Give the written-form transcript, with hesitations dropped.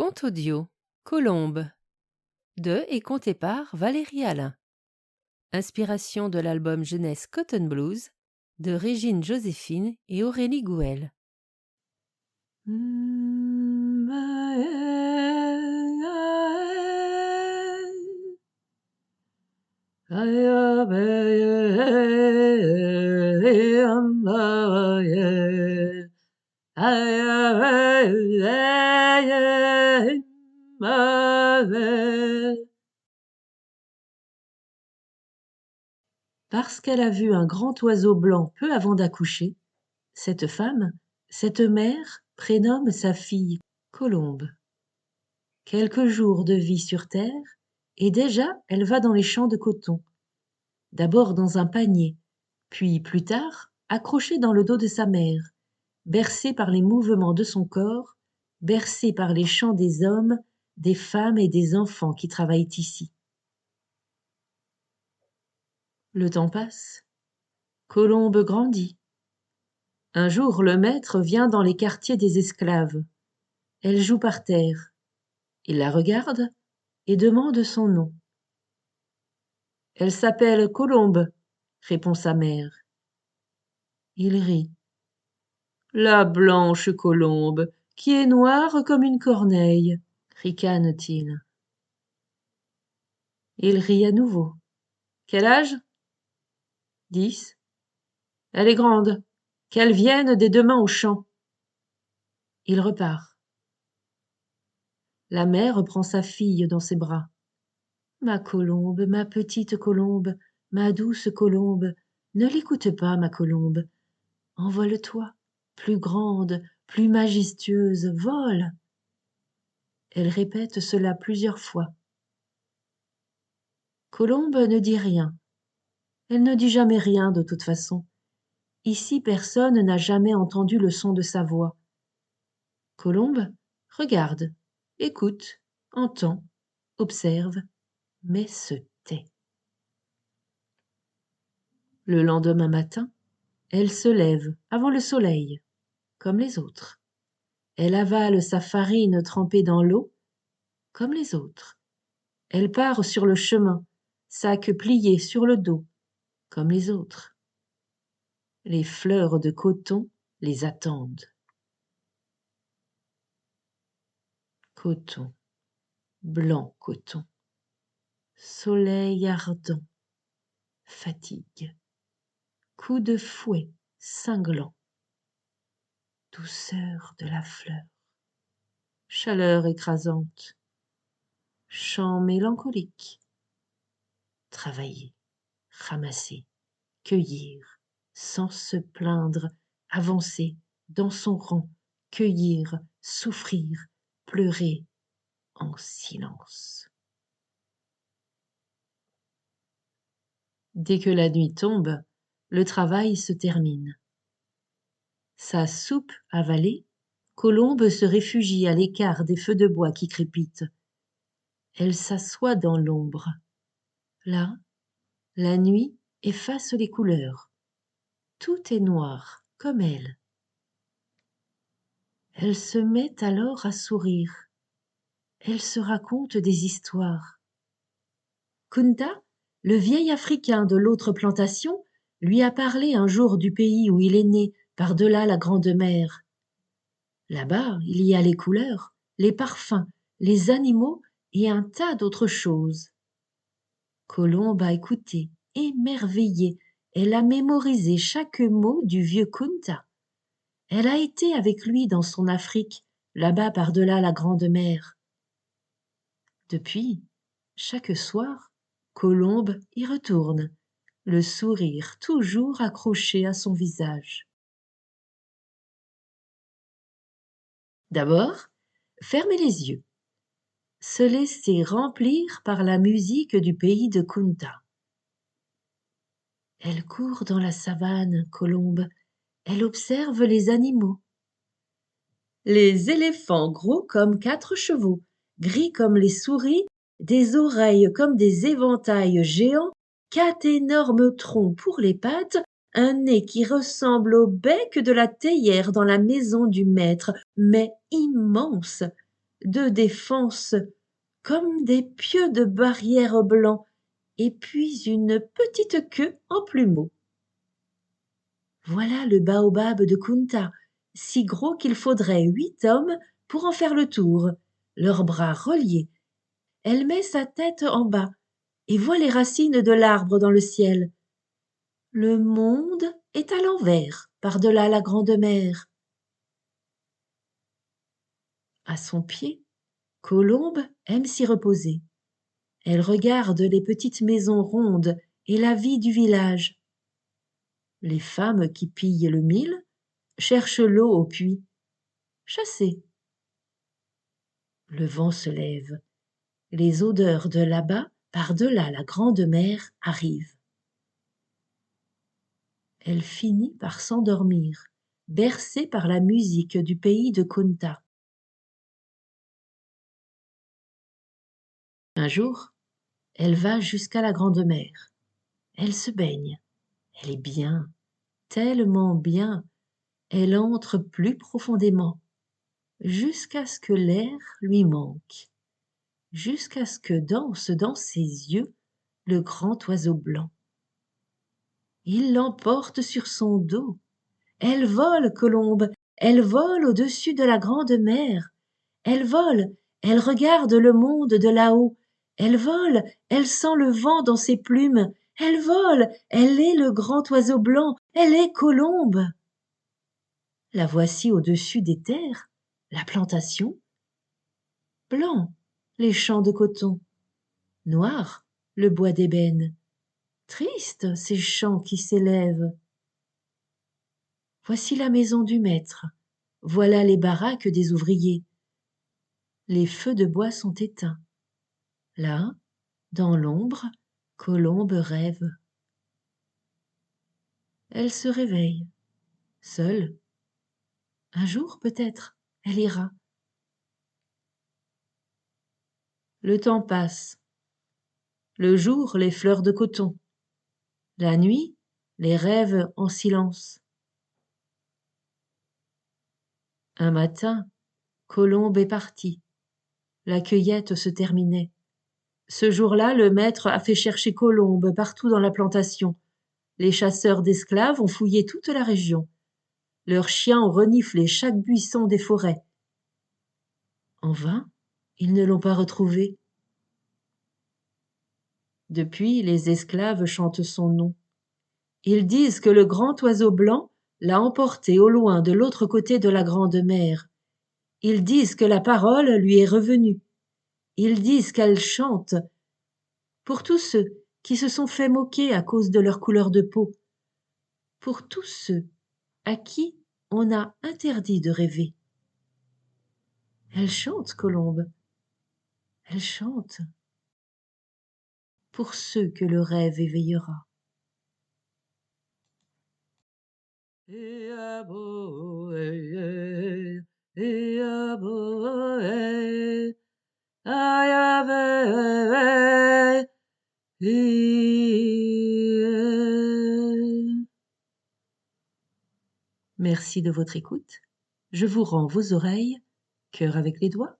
Conte audio Colombe de et conté par Valérie Alain. Inspiration de l'album jeunesse Cotton Blues de Régine Joséphine et Aurélie Gouel. Parce qu'elle a vu un grand oiseau blanc peu avant d'accoucher, cette femme, cette mère, prénomme sa fille Colombe. Quelques jours de vie sur terre, et déjà elle va dans les champs de coton. D'abord dans un panier, puis plus tard accrochée dans le dos de sa mère, bercée par les mouvements de son corps, bercée par les chants des hommes, des femmes et des enfants qui travaillent ici. Le temps passe. Colombe grandit. Un jour, le maître vient dans les quartiers des esclaves. Elle joue par terre. Il la regarde et demande son nom. Elle s'appelle Colombe, répond sa mère. Il rit. La blanche Colombe, qui est noire comme une corneille, ricane-t-il. Il rit à nouveau. Quel âge? 10. Elle est grande. Qu'elle vienne dès demain au champ. Il repart. La mère prend sa fille dans ses bras. Ma Colombe, ma petite Colombe, ma douce Colombe, ne l'écoute pas, ma Colombe. Envole-toi, plus grande, plus majestueuse, vole. Elle répète cela plusieurs fois. Colombe ne dit rien. Elle ne dit jamais rien de toute façon. Ici, personne n'a jamais entendu le son de sa voix. Colombe regarde, écoute, entend, observe, mais se tait. Le lendemain matin, elle se lève avant le soleil, comme les autres. Elle avale sa farine trempée dans l'eau, comme les autres. Elle part sur le chemin, sac plié sur le dos, comme les autres. Les fleurs de coton les attendent. Coton, blanc coton, soleil ardent, fatigue, coup de fouet cinglant, douceur de la fleur, chaleur écrasante, chant mélancolique, travailler, ramasser, cueillir, sans se plaindre, avancer dans son rang, cueillir, souffrir, pleurer en silence. Dès que la nuit tombe, le travail se termine. Sa soupe avalée, Colombe se réfugie à l'écart des feux de bois qui crépitent. Elle s'assoit dans l'ombre. Là, la nuit efface les couleurs. Tout est noir, comme elle. Elle se met alors à sourire. Elle se raconte des histoires. Kunta, le vieil Africain de l'autre plantation, lui a parlé un jour du pays où il est né, par-delà la grande mer. Là-bas, il y a les couleurs, les parfums, les animaux et un tas d'autres choses. Colombe a écouté, émerveillée. Elle a mémorisé chaque mot du vieux Kunta. Elle a été avec lui dans son Afrique, là-bas par-delà la grande mer. Depuis, chaque soir, Colombe y retourne, le sourire toujours accroché à son visage. D'abord, fermer les yeux, se laisser remplir par la musique du pays de Kunta. Elle court dans la savane, Colombe, elle observe les animaux. Les éléphants gros comme 4 chevaux, gris comme les souris, des oreilles comme des éventails géants, 4 énormes troncs pour les pattes, un nez qui ressemble au bec de la théière dans la maison du maître, mais immense, de défense, comme des pieux de barrière blancs, et puis une petite queue en plumeau. Voilà le baobab de Kunta, si gros qu'il faudrait 8 hommes pour en faire le tour, leurs bras reliés. Elle met sa tête en bas et voit les racines de l'arbre dans le ciel. Le monde est à l'envers, par-delà la grande mer. À son pied, Colombe aime s'y reposer. Elle regarde les petites maisons rondes et la vie du village. Les femmes qui pillent le mil cherchent l'eau au puits. Chassez. Le vent se lève. Les odeurs de là-bas, par-delà la grande mer, arrivent. Elle finit par s'endormir, bercée par la musique du pays de Kunta. Un jour, elle va jusqu'à la grande mer. Elle se baigne. Elle est bien, tellement bien. Elle entre plus profondément, jusqu'à ce que l'air lui manque, jusqu'à ce que danse dans ses yeux le grand oiseau blanc. Il l'emporte sur son dos. Elle vole, Colombe, elle vole au-dessus de la grande mer. Elle vole, elle regarde le monde de là-haut. Elle vole, elle sent le vent dans ses plumes. Elle vole, elle est le grand oiseau blanc, elle est Colombe. La voici au-dessus des terres, la plantation. Blanc, les champs de coton. Noir, le bois d'ébène. Triste, ces champs qui s'élèvent. Voici la maison du maître. Voilà les baraques des ouvriers. Les feux de bois sont éteints. Là, dans l'ombre, Colombe rêve. Elle se réveille, seule. Un jour, peut-être, elle ira. Le temps passe. Le jour, les fleurs de coton. La nuit, les rêves en silence. Un matin, Colombe est partie. La cueillette se terminait. Ce jour-là, le maître a fait chercher Colombe partout dans la plantation. Les chasseurs d'esclaves ont fouillé toute la région. Leurs chiens ont reniflé chaque buisson des forêts. En vain, ils ne l'ont pas retrouvée. Depuis, les esclaves chantent son nom. Ils disent que le grand oiseau blanc l'a emporté au loin de l'autre côté de la grande mer. Ils disent que la parole lui est revenue. Ils disent qu'elle chante pour tous ceux qui se sont fait moquer à cause de leur couleur de peau, pour tous ceux à qui on a interdit de rêver. Elle chante, Colombe, elle chante pour ceux que le rêve éveillera. Merci de votre écoute. Je vous rends vos oreilles, cœur avec les doigts.